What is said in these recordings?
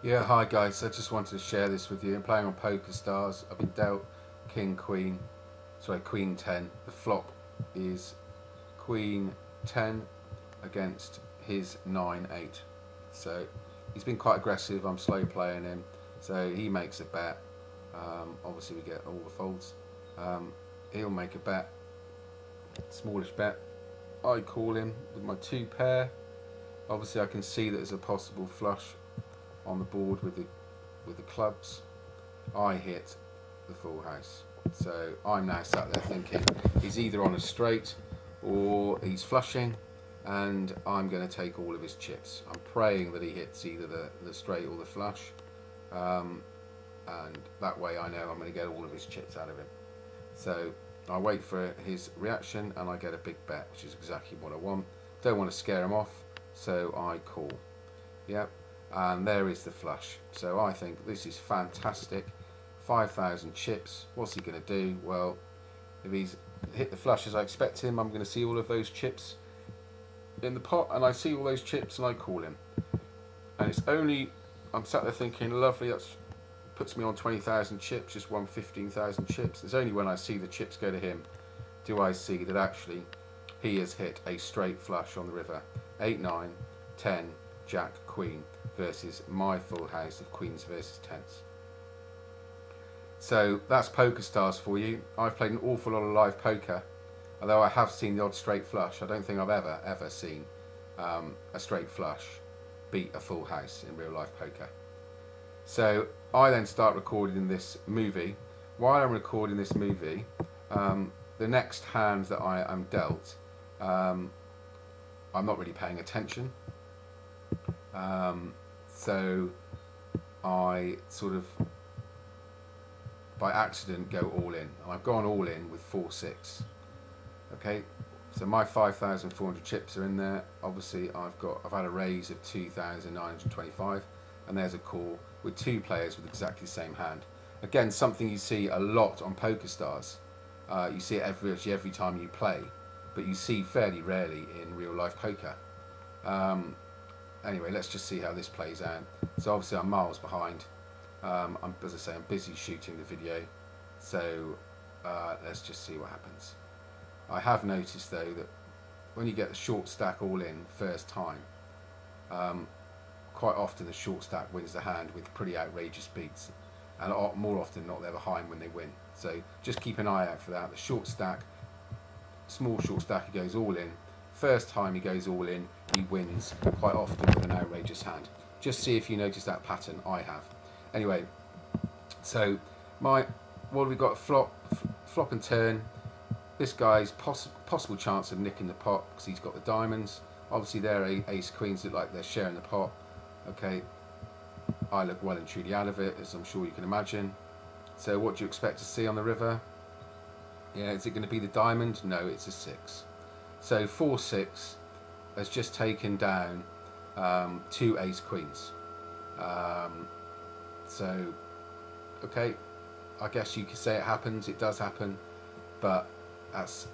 Yeah, hi guys, I just wanted to share this with you. I'm playing on Poker Stars. I've been dealt King, Queen, Queen 10. The flop is Queen 10 against his 9-8. So he's been quite aggressive. I'm slow playing him. So he makes a bet. Obviously we get all the folds. He'll make a bet, smallish bet. I call him with my 2 pair. Obviously I can see that there's a possible flush on the board with the clubs. I hit the full house, so I'm now sat there thinking he's either on a straight or he's flushing, and I'm going to take all of his chips. I'm praying that he hits either the straight or the flush, and that way I know I'm going to get all of his chips out of him. So I wait for his reaction and I get a big bet, which is exactly what I want. Don't want to scare him off, so I call. Yep. And there is the flush. So I think this is fantastic. 5,000 chips. What's he going to do? Well, if he's hit the flush as I expect him, I'm going to see all of those chips in the pot, and I see all those chips and I call him. And it's only, I'm sat there thinking, lovely, that puts me on 20,000 chips, just won 15,000 chips. It's only when I see the chips go to him do I see that actually he has hit a straight flush on the river. 8, 9, 10, Jack, Queen, versus my full house of Queens versus 10s. So that's Poker Stars for you. I've played an awful lot of live poker, although I have seen the odd straight flush. I don't think I've ever seen a straight flush beat a full house in real life poker. So I then start recording this movie. While I'm recording this movie, the next hand that I am dealt, I'm not really paying attention. So I sort of by accident go all in, and I've gone all in with 4-6. Okay, so my 5,400 chips are in there. Obviously I've had a raise of 2,925, and there's a call with 2 players with exactly the same hand. Again, something you see a lot on Poker Stars. You see it every time you play, but you see fairly rarely in real life poker. Anyway, let's just see how this plays out. So obviously I'm miles behind. As I say, I'm busy shooting the video. So let's just see what happens. I have noticed though that when you get the short stack all in first time, quite often the short stack wins the hand with pretty outrageous beats. And more often than not, they're behind when they win. So just keep an eye out for that. The short stack, small short stack, he goes all in. First time he goes all in, he wins quite often with an outrageous hand. Just see if you notice that pattern. I have. Anyway, so what have we got? Flop and turn. This guy's possible chance of nicking the pot because he's got the diamonds. Obviously their ace queens look like they're sharing the pot. Okay, I look well and truly out of it, as I'm sure you can imagine. So what do you expect to see on the river? Yeah, is it going to be the diamond? No, it's a 6. So 4-6 has just taken down 2 ace queens. So, okay, I guess you could say it happens. It does happen, but that's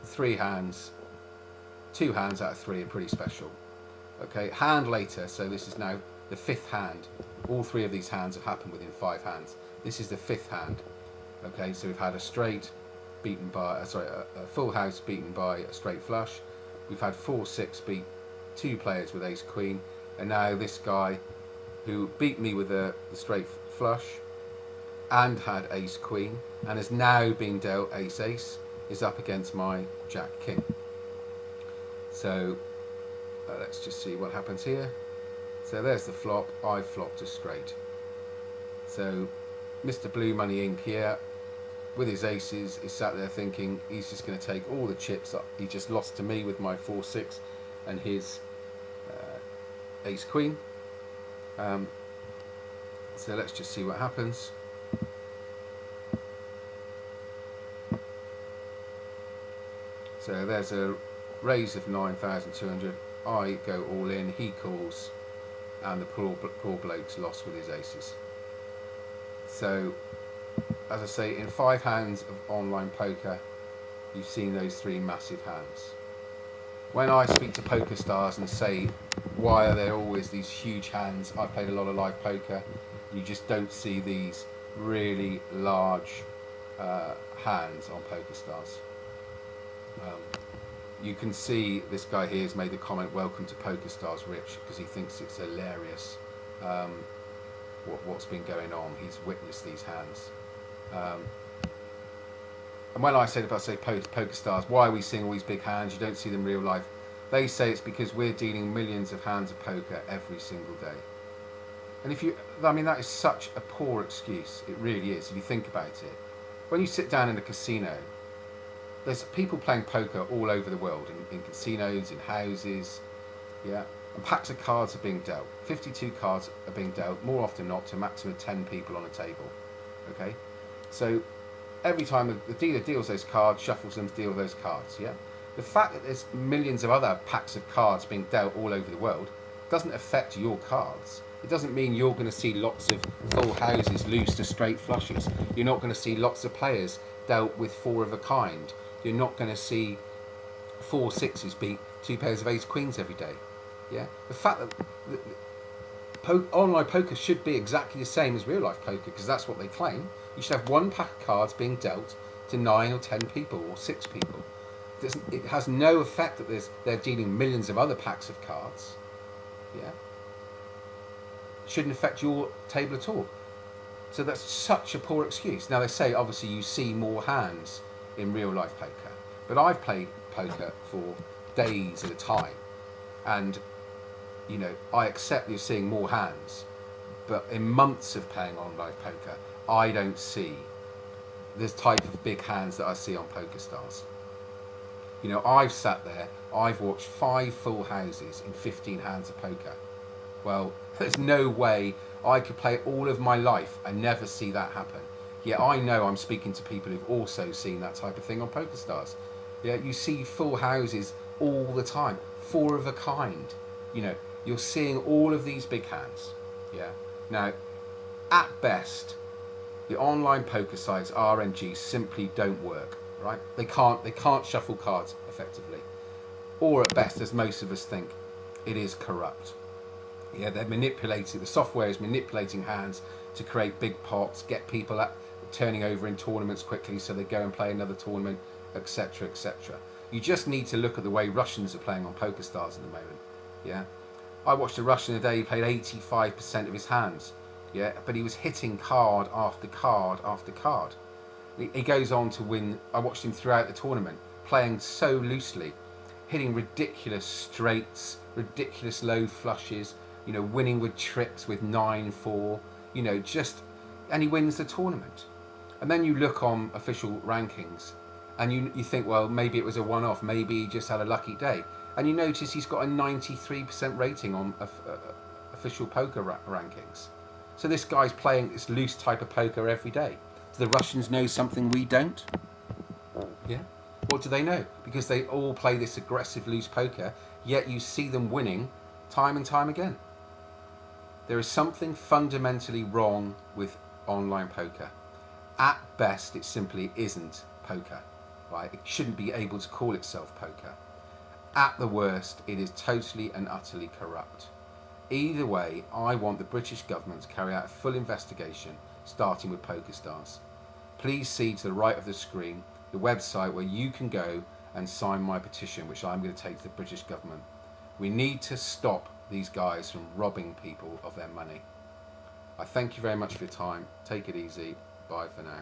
3 hands. 2 hands out of 3 are pretty special. Okay, hand later. So this is now the 5th hand. All 3 of these hands have happened within 5 hands. This is the 5th hand. Okay, so we've had a straight beaten by, a full house beaten by a straight flush. We've had 4-6 beat 2 players with ace queen, and now this guy who beat me with the straight flush and had ace queen and has now been dealt ace ace is up against my jack king. So let's just see what happens here. So there's the flop. I flopped a straight. So Mr. Blue Money Inc. here with his aces is sat there thinking he's just going to take all the chips up. He just lost to me with my 4-6 and his ace queen. So let's just see what happens. So there's a raise of 9,200. I go all in, he calls, and the poor bloke's lost with his aces. So as I say, in 5 hands of online poker, you've seen those 3 massive hands. when I speak to poker stars and say, why are there always these huge hands? I've played a lot of live poker. You just don't see these really large hands on poker stars. You can see this guy here has made the comment, welcome to Poker Stars Rich, because he thinks it's hilarious what's been going on. He's witnessed these hands. And when I said about, say, poker stars, why are we seeing all these big hands? You don't see them in real life. They say it's because we're dealing millions of hands of poker every single day. And I mean, that is such a poor excuse. It really is, if you think about it. When you sit down in a casino, there's people playing poker all over the world, in casinos, in houses, yeah. And packs of cards are being dealt. 52 cards are being dealt, more often not, to a maximum of 10 people on a table. Okay? So every time the dealer deals those cards, shuffles them, deals those cards, yeah? The fact that there's millions of other packs of cards being dealt all over the world doesn't affect your cards. It doesn't mean you're going to see lots of full houses loose to straight flushes. You're not going to see lots of players dealt with 4 of a kind. You're not going to see 4 sixes beat 2 pairs of ace queens every day. Yeah, the fact that online poker should be exactly the same as real life poker, because that's what they claim. You should have 1 pack of cards being dealt to 9 or 10 people or 6 people. It has no effect that they're dealing millions of other packs of cards. Yeah, shouldn't affect your table at all. So that's such a poor excuse. Now they say obviously you see more hands in real life poker, but I've played poker for days at a time, and you know, I accept you're seeing more hands, but in months of playing online poker, I don't see this type of big hands that I see on Poker Stars. You know, I've sat there, I've watched 5 full houses in 15 hands of poker. Well, there's no way I could play all of my life and never see that happen. Yeah, I know I'm speaking to people who've also seen that type of thing on Poker Stars. Yeah, you see full houses all the time, 4 of a kind. You know, you're seeing all of these big hands. Yeah. Now, at best, the online poker sites RNG simply don't work. Right? They can't shuffle cards effectively, or at best, as most of us think, it is corrupt. Yeah, they're manipulating. The software is manipulating hands to create big pots, get people turning over in tournaments quickly, so they go and play another tournament, etc., etc. You just need to look at the way Russians are playing on Poker Stars at the moment. Yeah, I watched a Russian today. He played 85% of his hands. Yeah, but he was hitting card after card after card. He goes on to win. I watched him throughout the tournament, playing so loosely, hitting ridiculous straights, ridiculous low flushes, you know, winning with tricks with 9-4, you know, and he wins the tournament. And then you look on official rankings and you think, well, maybe it was a one-off, maybe he just had a lucky day. And you notice he's got a 93% rating on official poker rankings. So this guy's playing this loose type of poker every day. Do the Russians know something we don't? Yeah. What do they know? Because they all play this aggressive loose poker, yet you see them winning time and time again. There is something fundamentally wrong with online poker. At best, it simply isn't poker. Right? It shouldn't be able to call itself poker. At the worst, it is totally and utterly corrupt. Either way, I want the British government to carry out a full investigation, starting with Poker Stars. Please see to the right of the screen the website where you can go and sign my petition, which I'm going to take to the British government. We need to stop these guys from robbing people of their money. I thank you very much for your time. Take it easy. Bye for now.